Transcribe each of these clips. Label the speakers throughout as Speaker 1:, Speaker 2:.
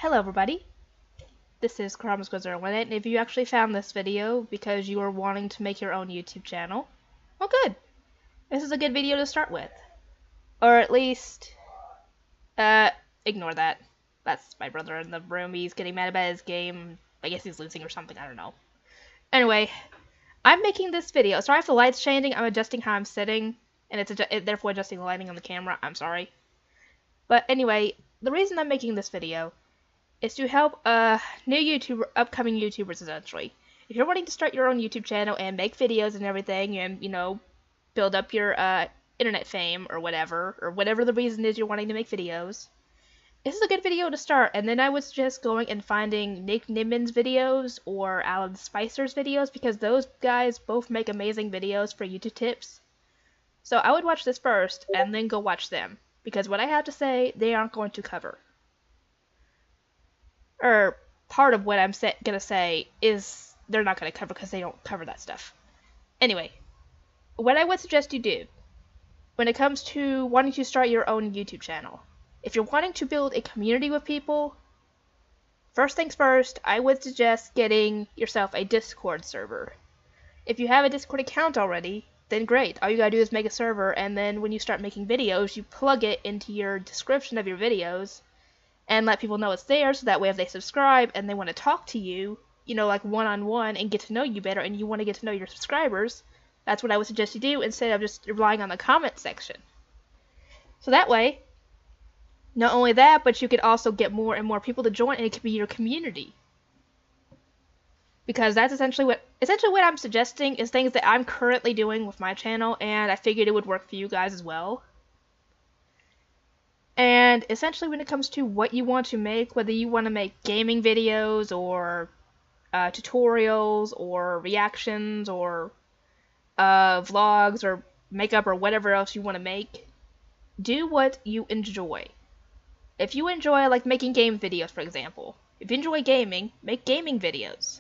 Speaker 1: Hello everybody, this is Wizard1, and if you actually found this video because you are wanting to make your own YouTube channel, well good, this is a good video to start with. Or at least, ignore that. That's my brother in the room, he's getting mad about his game, I guess he's losing or something, I don't know. Anyway, I'm making this video, sorry if the light's changing, I'm adjusting how I'm sitting, and it's therefore adjusting the lighting on the camera, I'm sorry. But anyway, the reason I'm making this video is to help upcoming YouTubers essentially. If you're wanting to start your own YouTube channel and make videos and everything, and build up your internet fame or whatever the reason is you're wanting to make videos, this is a good video to start. And then I would suggest going and finding Nick Nimmin's videos or Alan Spicer's videos, because those guys both make amazing videos for YouTube tips. So I would watch this first and then go watch them, because what I have to say they aren't going to cover. Or part of what I'm gonna say is they're not gonna cover because they don't cover that stuff. Anyway, what I would suggest you do when it comes to wanting to start your own YouTube channel, if you're wanting to build a community with people, first things first, I would suggest getting yourself a Discord server. If you have a Discord account already, then great. All you gotta do is make a server, and then when you start making videos, you plug it into your description of your videos and let people know it's there, so that way if they subscribe and they want to talk to you, like one-on-one and get to know you better, and you want to get to know your subscribers, that's what I would suggest you do instead of just relying on the comment section. So that way, not only that, but you could also get more and more people to join, and it could be your community. Because that's essentially what I'm suggesting is things that I'm currently doing with my channel, and I figured it would work for you guys as well. And essentially when it comes to what you want to make, whether you want to make gaming videos or tutorials or reactions or vlogs or makeup or whatever else you want to make, do what you enjoy. If you enjoy like making game videos, for example, if you enjoy gaming, make gaming videos.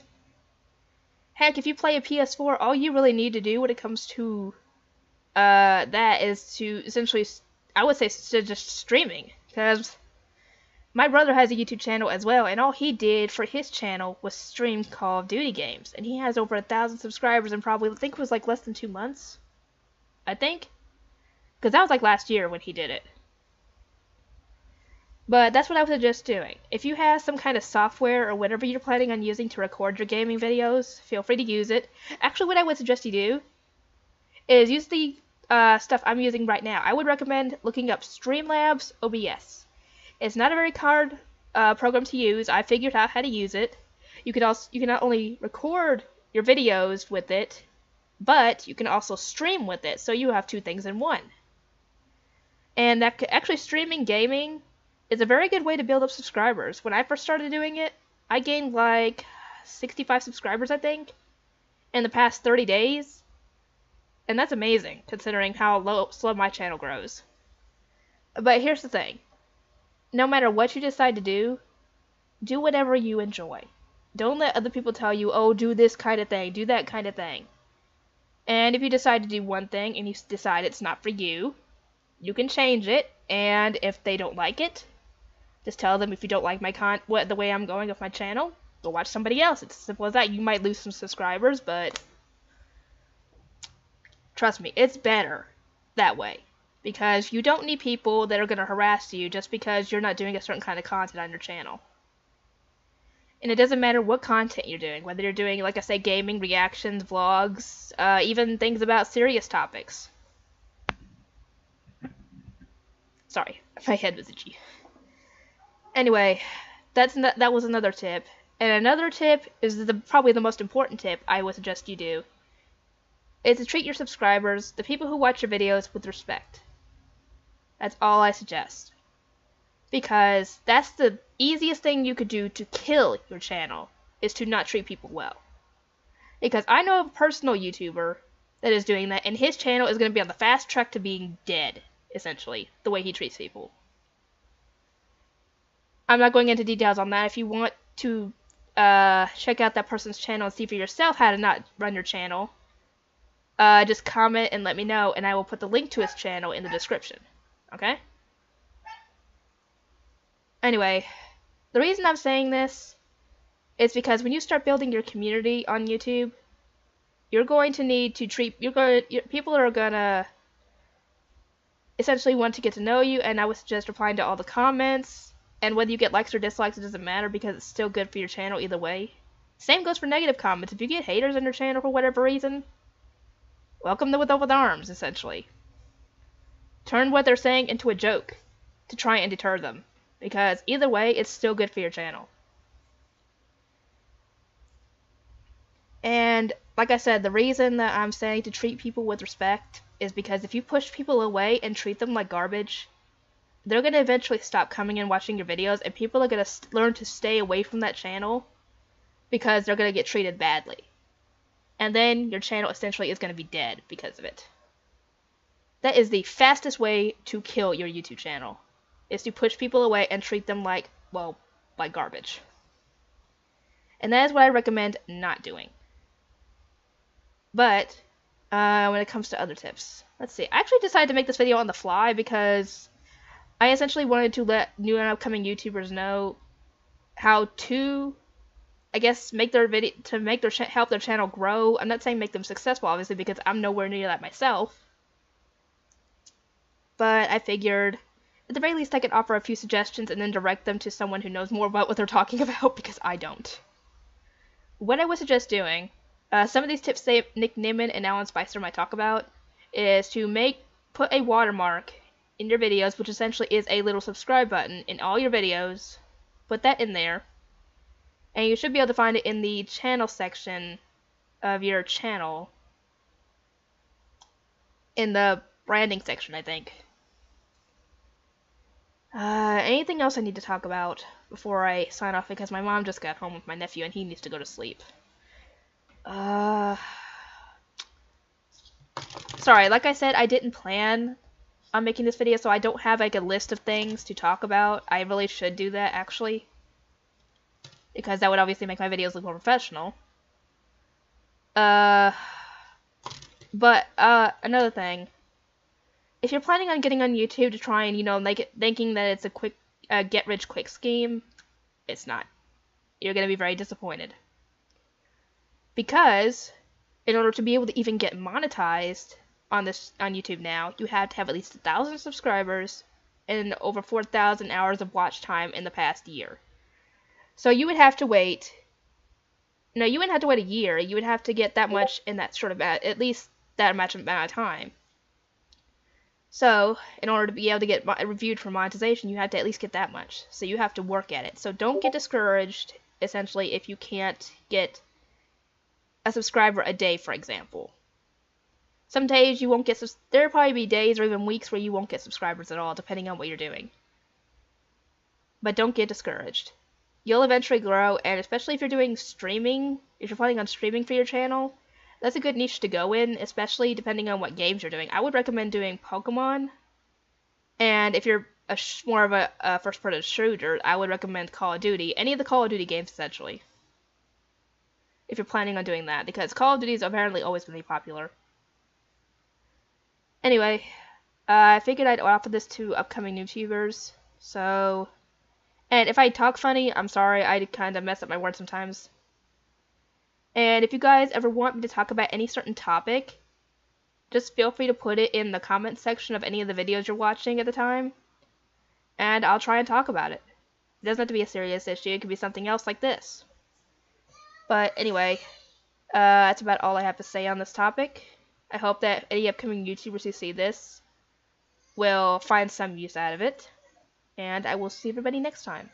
Speaker 1: Heck, if you play a PS4, all you really need to do when it comes to that is to essentially, I would say, just streaming, because my brother has a YouTube channel as well, and all he did for his channel was stream Call of Duty games, and he has over 1,000 subscribers in probably, I think it was like less than 2 months, I think, because that was like last year when he did it. But that's what I would suggest doing. If you have some kind of software or whatever you're planning on using to record your gaming videos, feel free to use it. Actually, what I would suggest you do is use the stuff I'm using right now. I would recommend looking up Streamlabs OBS. It's not a very hard program to use. I figured out how to use it. You can not only record your videos with it, but you can also stream with it. So you have two things in one. And that actually, streaming gaming is a very good way to build up subscribers. When I first started doing it, I gained like 65 subscribers, I think, in the past 30 days. And that's amazing, considering how slow my channel grows. But here's the thing. No matter what you decide to do whatever you enjoy. Don't let other people tell you, oh, do this kind of thing, do that kind of thing. And if you decide to do one thing and you decide it's not for you, you can change it. And if they don't like it, just tell them, if you don't like the way I'm going with my channel, go watch somebody else. It's as simple as that. You might lose some subscribers, but trust me, it's better that way, because you don't need people that are going to harass you just because you're not doing a certain kind of content on your channel. And it doesn't matter what content you're doing, whether you're doing, like I say, gaming, reactions, vlogs, even things about serious topics. Sorry, my head was itchy. Anyway, that was another tip. And another tip is probably the most important tip I would suggest you do, is to treat your subscribers, the people who watch your videos, with respect. That's all I suggest. Because that's the easiest thing you could do to kill your channel, is to not treat people well. Because I know of a personal YouTuber that is doing that, and his channel is going to be on the fast track to being dead, essentially, the way he treats people. I'm not going into details on that. If you want to check out that person's channel and see for yourself how to not run your channel, just comment and let me know, and I will put the link to his channel in the description. Okay? Anyway, The reason I'm saying this is because when you start building your community on YouTube, you're going to need to treat, people are gonna essentially want to get to know you, and I would suggest replying to all the comments, and whether you get likes or dislikes, it doesn't matter because it's still good for your channel either way. Same goes for negative comments. If you get haters on your channel for whatever reason, welcome them with open arms, essentially. Turn what they're saying into a joke to try and deter them, because either way, it's still good for your channel. And like I said, the reason that I'm saying to treat people with respect is because if you push people away and treat them like garbage, they're going to eventually stop coming and watching your videos, and people are going to learn to stay away from that channel because they're going to get treated badly. And then your channel essentially is going to be dead because of it. That is the fastest way to kill your YouTube channel, is to push people away and treat them like, well, like garbage. And that is what I recommend not doing. But when it comes to other tips, let's see. I actually decided to make this video on the fly because I essentially wanted to let new and upcoming YouTubers know how to, I guess, make their video help their channel grow. I'm not saying make them successful, obviously, because I'm nowhere near that myself. But I figured, at the very least, I could offer a few suggestions and then direct them to someone who knows more about what they're talking about, because I don't. What I would suggest doing, some of these tips Nick Nimmin and Alan Spicer might talk about, is to put a watermark in your videos, which essentially is a little subscribe button in all your videos. Put that in there, and you should be able to find it in the channel section of your channel, in the branding section, I think. Anything else I need to talk about before I sign off, because my mom just got home with my nephew and he needs to go to sleep. Sorry, like I said, I didn't plan on making this video, so I don't have like a list of things to talk about. I really should do that, actually, because that would obviously make my videos look more professional. But another thing, if you're planning on getting on YouTube to try and, make it, thinking that it's a quick, get-rich-quick scheme, it's not. You're going to be very disappointed. Because, in order to be able to even get monetized on YouTube now, you have to have at least 1,000 subscribers and over 4,000 hours of watch time in the past year. So you would have to wait. No, you wouldn't have to wait a year. You would have to get that much in that sort of, at least that much amount of time. So, in order to be able to get reviewed for monetization, you have to at least get that much. So you have to work at it. So don't get discouraged, essentially, if you can't get a subscriber a day, for example. Some days you won't get, there'll probably be days or even weeks where you won't get subscribers at all, depending on what you're doing. But don't get discouraged. You'll eventually grow, and especially if you're doing streaming, if you're planning on streaming for your channel, that's a good niche to go in, especially depending on what games you're doing. I would recommend doing Pokemon, and if you're more of a first-person shooter, I would recommend Call of Duty. Any of the Call of Duty games, essentially, if you're planning on doing that, because Call of Duty has apparently always been really popular. Anyway, I figured I'd offer this to upcoming YouTubers, so, and if I talk funny, I'm sorry, I kind of mess up my words sometimes. And if you guys ever want me to talk about any certain topic, just feel free to put it in the comment section of any of the videos you're watching at the time, and I'll try and talk about it. It doesn't have to be a serious issue, it could be something else like this. But anyway, that's about all I have to say on this topic. I hope that any upcoming YouTubers who see this will find some use out of it, and I will see everybody next time.